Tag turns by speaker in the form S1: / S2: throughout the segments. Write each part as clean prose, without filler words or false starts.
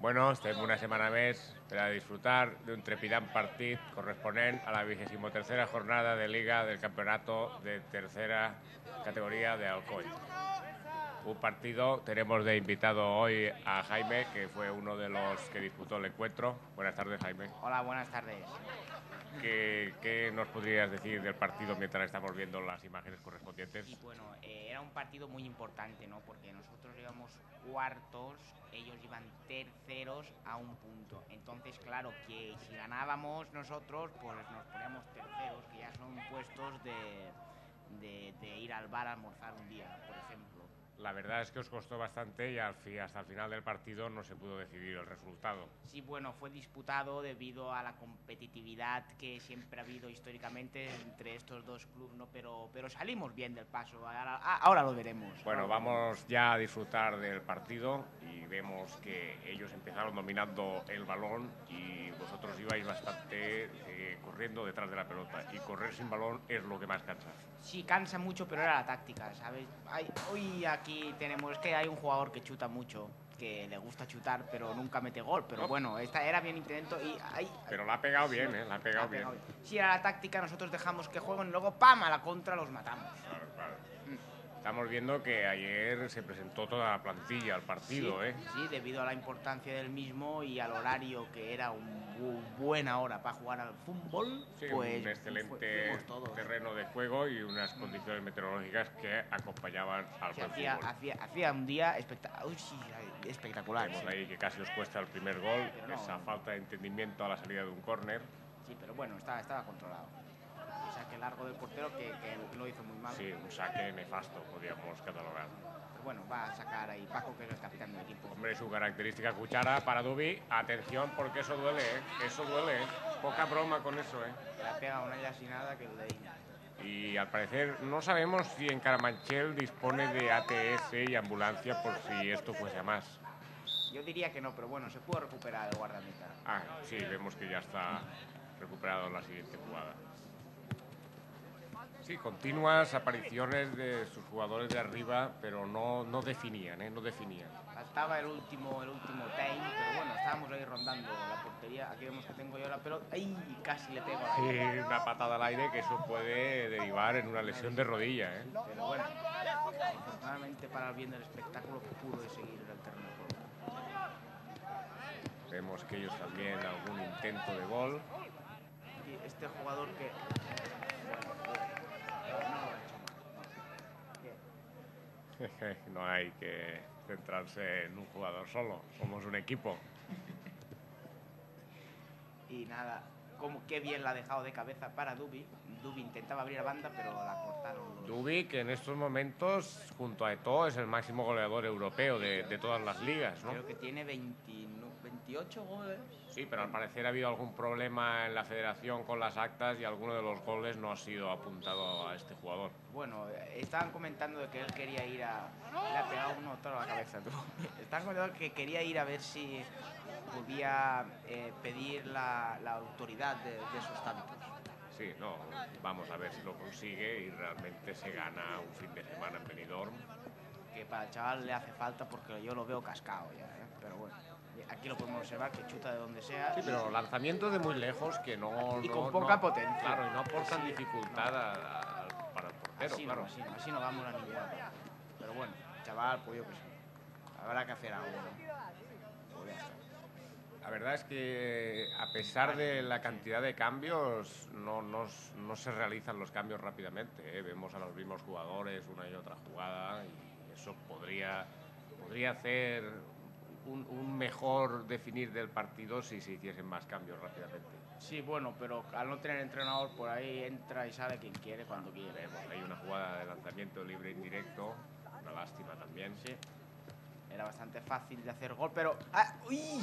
S1: Bueno, estem una setmana més per a disfrutar d'un trepidant partit corresponent a la 23ª jornada de Liga del Campeonato de Tercera Categoría de Alcoy. Un partido, tenemos de invitado hoy a Jaime, que fue uno de los que disputó el encuentro. Buenas tardes, Jaime.
S2: Hola, buenas tardes.
S1: ¿Qué nos podrías decir del partido mientras estamos viendo las imágenes correspondientes?
S2: Sí, bueno, era un partido muy importante, ¿no? Porque nosotros íbamos cuartos, ellos iban terceros a un punto. Entonces, claro, que si ganábamos nosotros, pues nos poníamos terceros, que ya son puestos de ir al bar a almorzar un día, por ejemplo.
S1: La verdad es que os costó bastante y hasta el final del partido no se pudo decidir el resultado.
S2: Sí, bueno, fue disputado debido a la competitividad que siempre ha habido históricamente entre estos dos clubes, ¿no? Pero salimos bien del paso, ahora lo veremos.
S1: Bueno, vamos ya a disfrutar del partido y vemos que ellos empezaron dominando el balón y vosotros ibais bastante corriendo detrás de la pelota, y correr sin balón es lo que más cansa.
S2: Sí, cansa mucho, pero era la táctica, ¿sabes? Hoy aquí tenemos que hay un jugador que chuta mucho, que le gusta chutar, pero nunca mete gol. Pero bueno, esta era bien intento y...
S1: Pero la ha pegado bien, la ha pegado bien.
S2: Sí, era la táctica, nosotros dejamos que jueguen y luego ¡pam! A la contra los matamos.
S1: Claro, claro. Estamos viendo que ayer se presentó toda la plantilla al partido,
S2: sí, Sí, debido a la importancia del mismo y al horario, que era una buena hora para jugar al fútbol.
S1: Sí,
S2: pues
S1: un excelente terreno de juego y unas condiciones meteorológicas que acompañaban al buen fútbol.
S2: Hacía un día espectacular.
S1: Vemos ahí que casi os cuesta el primer gol, esa falta de entendimiento a la salida de un córner.
S2: Sí, pero bueno, estaba controlado. Saque largo del portero que lo hizo muy mal.
S1: Sí, un saque nefasto, podríamos catalogar.
S2: Pero bueno, va a sacar ahí Paco, que es el capitán del equipo.
S1: Hombre, su característica cuchara para Dubi. Atención, porque eso duele, Eso duele, Poca broma con eso,
S2: Le ha pegado una ya sin nada que le...
S1: Y al parecer no sabemos si en Carabanchel dispone de ATS y ambulancia por si esto fuese a más.
S2: Yo diría que no, pero bueno, se pudo recuperar el guardameta.
S1: Sí, vemos que ya está recuperado en la siguiente jugada. Sí, continuas apariciones de sus jugadores de arriba, pero no definían, no definían.
S2: Faltaba el último time, pero bueno, estábamos ahí rondando la portería. Aquí vemos que tengo yo la pelota. ¡Ay! Casi le pego al aire.
S1: Sí, una patada al aire, que eso puede derivar en una lesión de rodilla,
S2: Pero bueno, afortunadamente para el bien del espectáculo pudo seguir el terreno de juego.
S1: Vemos que ellos también algún intento de gol.
S2: Y este jugador que...
S1: No hay que centrarse en un jugador solo, somos un equipo.
S2: Y nada, qué bien la ha dejado de cabeza para Dubi. Dubi intentaba abrir la banda, pero la cortaron.
S1: Dubi, que en estos momentos, junto a Eto'o, es el máximo goleador europeo de todas las ligas, ¿no?
S2: Creo que tiene 28 goles.
S1: Sí, pero al parecer ha habido algún problema en la federación con las actas y alguno de los goles no ha sido apuntado a este jugador.
S2: Bueno, estaban comentando de que él quería ir a... Le ha pegado uno toda la cabeza, tú. Estaban comentando que quería ir a ver si podía pedir la autoridad de esos tantos.
S1: Sí, no, vamos a ver si lo consigue y realmente se gana un fin de semana en Benidorm.
S2: Que para el chaval le hace falta porque yo lo veo cascado ya, pero bueno. Aquí lo podemos observar, que chuta de donde sea.
S1: Sí, pero lanzamientos de muy lejos que no...
S2: Y con poca potencia.
S1: Claro, y no aportan dificultad para el portero,
S2: así
S1: claro.
S2: Así no vamos a ninguna parte. Pero bueno, chaval, pues yo que sé. Habrá que hacer algo, ¿no? Pues ya está.
S1: La verdad es que a pesar de la cantidad de cambios, no se realizan los cambios rápidamente. Vemos a los mismos jugadores una y otra jugada y eso podría hacer un mejor definir del partido si se hiciesen más cambios rápidamente.
S2: Sí, bueno, pero al no tener entrenador, por ahí entra y sale quien quiere cuando quiere.
S1: Vemos, hay una jugada de lanzamiento libre indirecto, una lástima también.
S2: Sí, era bastante fácil de hacer gol, pero... ¡Uy!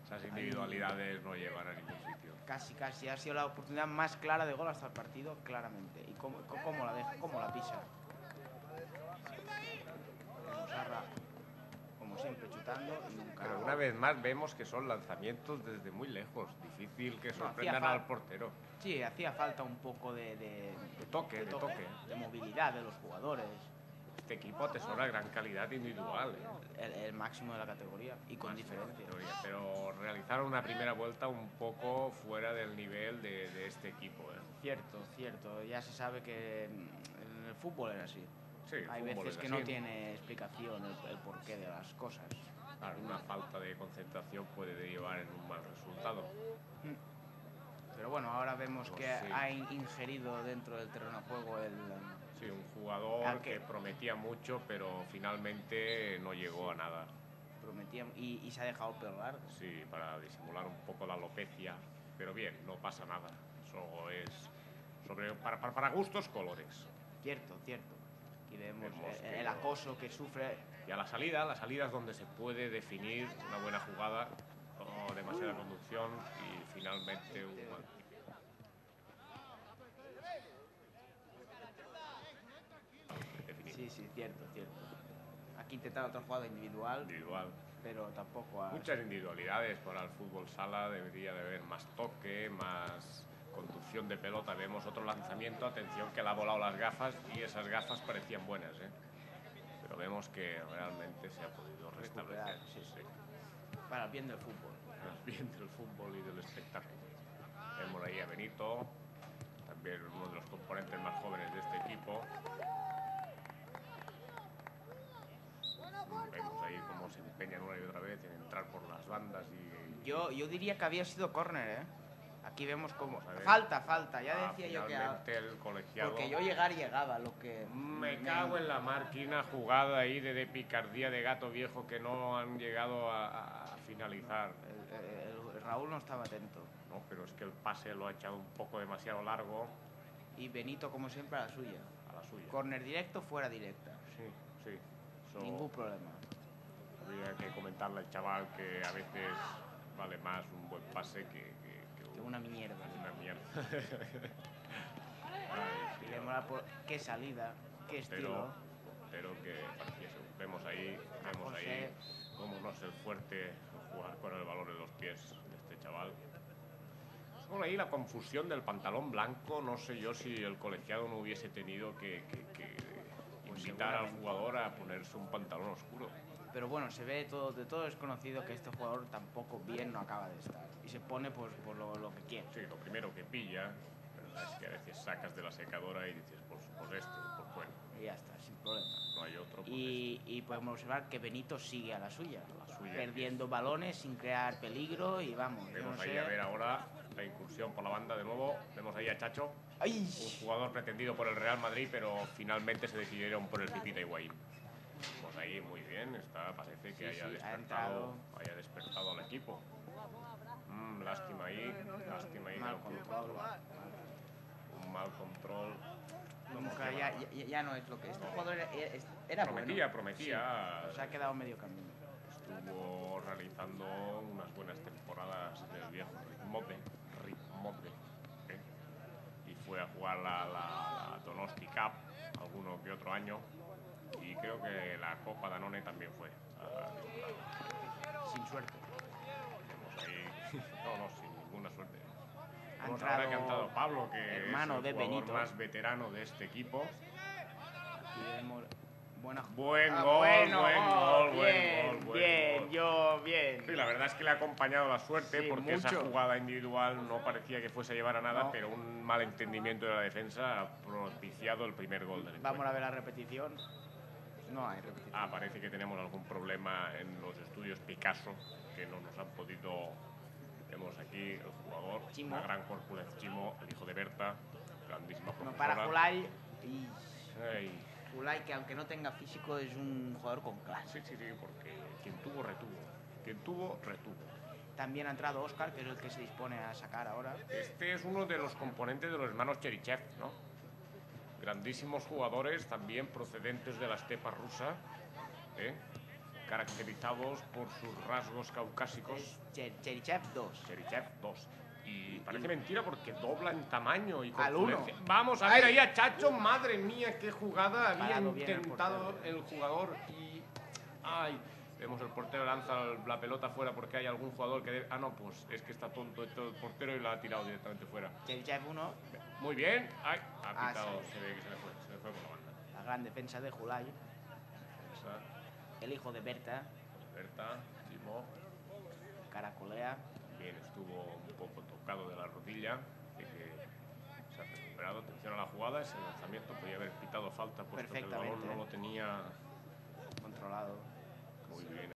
S1: Esas individualidades no llevan a ningún sitio.
S2: Casi, ha sido la oportunidad más clara de gol hasta el partido, claramente. ¿Y cómo la deja? ¿Cómo la pisa? Musarra, como siempre, chutando y nunca...
S1: Pero una vez más vemos que son lanzamientos desde muy lejos. Difícil que sorprendan al portero.
S2: Sí, hacía falta un poco de
S1: toque.
S2: De movilidad de los jugadores.
S1: este equipo atesora gran calidad individual.
S2: El máximo de la categoría y con diferencia.
S1: Pero realizaron una primera vuelta un poco fuera del nivel de este equipo.
S2: Cierto, cierto. Ya se sabe que en el fútbol es así.
S1: Sí,
S2: hay veces que no tiene explicación el porqué de las cosas.
S1: Claro, una falta de concentración puede derivar en un mal resultado.
S2: Pero bueno, ahora vemos que ha ingerido dentro del terreno de juego
S1: Sí, un jugador que prometía mucho, pero finalmente no llegó a nada.
S2: Prometía y se ha dejado pegar.
S1: Sí, para disimular un poco la alopecia. Pero bien, no pasa nada. Eso es para gustos, colores.
S2: Cierto, cierto. Aquí vemos el acoso que sufre.
S1: Y a la salida es donde se puede definir una buena jugada, o demasiada conducción y finalmente un mal.
S2: Sí, cierto. Aquí intentado otra jugada individual. Pero tampoco
S1: muchas individualidades para el fútbol sala. Debería de haber más toque, más conducción de pelota. Vemos otro lanzamiento, atención, que le ha volado las gafas y esas gafas parecían buenas, pero vemos que realmente se ha podido restablecer.
S2: Sí. Para el bien del fútbol.
S1: Para el bien del fútbol y del espectáculo. Vemos ahí a Benito, también uno de los componentes más jóvenes de este equipo. Vemos ahí cómo se empeñan una y otra vez en entrar por las bandas y...
S2: Yo diría que había sido córner, Aquí vemos como... Falta, ya decía yo que...
S1: el colegiado...
S2: Porque yo llegaba, lo que...
S1: Me cago en la máquina, jugada ahí de picardía de gato viejo que no han llegado a finalizar.
S2: El Raúl no estaba atento.
S1: No, pero es que el pase lo ha echado un poco demasiado largo.
S2: Y Benito, como siempre, a la suya. Córner directo, fuera directa.
S1: Sí.
S2: Ningún problema.
S1: Habría que comentarle al chaval que a veces vale más un buen pase que
S2: una mierda.
S1: Ay,
S2: qué salida, qué estilo.
S1: Pero que vemos ahí cómo no es el fuerte jugar con el valor de los pies de este chaval. Bueno, ahí la confusión del pantalón blanco, no sé yo si el colegiado no hubiese tenido que invitar al jugador a ponerse un pantalón oscuro.
S2: Pero bueno, se ve de todo es conocido que este jugador tampoco bien no acaba de estar. Y se pone por lo que quiere.
S1: Sí, lo primero que pilla, es que a veces sacas de la secadora y dices, pues bueno.
S2: Y ya está, sin problema.
S1: No hay otro.
S2: Y podemos observar que Benito sigue a la suya perdiendo balones sin crear peligro y vamos.
S1: Vemos ahí a ver ahora la incursión por la banda de nuevo. Vemos ahí a Chacho, un jugador pretendido por el Real Madrid, pero finalmente se decidieron por el Pipita Higuaín. Pues ahí muy bien, parece que haya despertado al equipo. Lástima ahí
S2: mal control.
S1: Un mal control.
S2: Nunca, ya no es lo que este jugador era
S1: prometía.
S2: Bueno. Sí, se ha quedado medio camino.
S1: Estuvo realizando unas buenas temporadas del viejo Ritmode, y fue a jugar la Donosti Cup alguno que otro año, y creo que la Copa Danone también fue
S2: sin suerte.
S1: Vemos ahí no, sin ninguna suerte.
S2: Ahora
S1: que ha entrado Pablo, que
S2: hermano
S1: es el
S2: de
S1: jugador
S2: Benito,
S1: más veterano de este equipo.
S2: Aquí vemos
S1: buen gol.
S2: Bien.
S1: Sí, la verdad es que le ha acompañado la suerte, porque
S2: mucho.
S1: esa jugada individual no parecía que fuese a llevar a nada, pero un mal entendimiento de la defensa ha propiciado el primer gol del encuentro.
S2: Vamos a ver la repetición. No hay repetición.
S1: Parece que tenemos algún problema en los estudios Picasso, que no nos han podido... Vemos aquí el jugador,
S2: Chimo.
S1: una gran corpulencia, Chimo, el hijo de Berta, grandísima profesora.
S2: Para Julay Julay, que aunque no tenga físico, es un jugador con clase.
S1: Sí, porque quien tuvo, retuvo.
S2: También ha entrado Óscar, que es el que se dispone a sacar ahora.
S1: Este es uno de los componentes de los hermanos Cherichev, ¿no? Grandísimos jugadores, también procedentes de la estepa rusa, caracterizados por sus rasgos caucásicos.
S2: Cherichev 2.
S1: Y parece mentira porque dobla en tamaño y
S2: al uno.
S1: Vamos a ver ahí a Chacho, madre mía, qué jugada había intentado el jugador y... Vemos el portero lanza la pelota fuera porque hay algún jugador que debe... no, pues es que está tonto el portero y la ha tirado directamente fuera.
S2: Cherichev 1.
S1: Muy bien. Ha pitado, se ve que se le fue por la banda.
S2: La gran defensa de Julay.
S1: Barça.
S2: El hijo de Berta,
S1: Berta, Simó,
S2: Caracolea.
S1: también estuvo un poco tocado de la rodilla, así que se ha recuperado. Atención a la jugada, ese lanzamiento podía haber pitado falta puesto que el balón
S2: Perfectamente.
S1: no lo tenía
S2: Controlado.
S1: muy bien.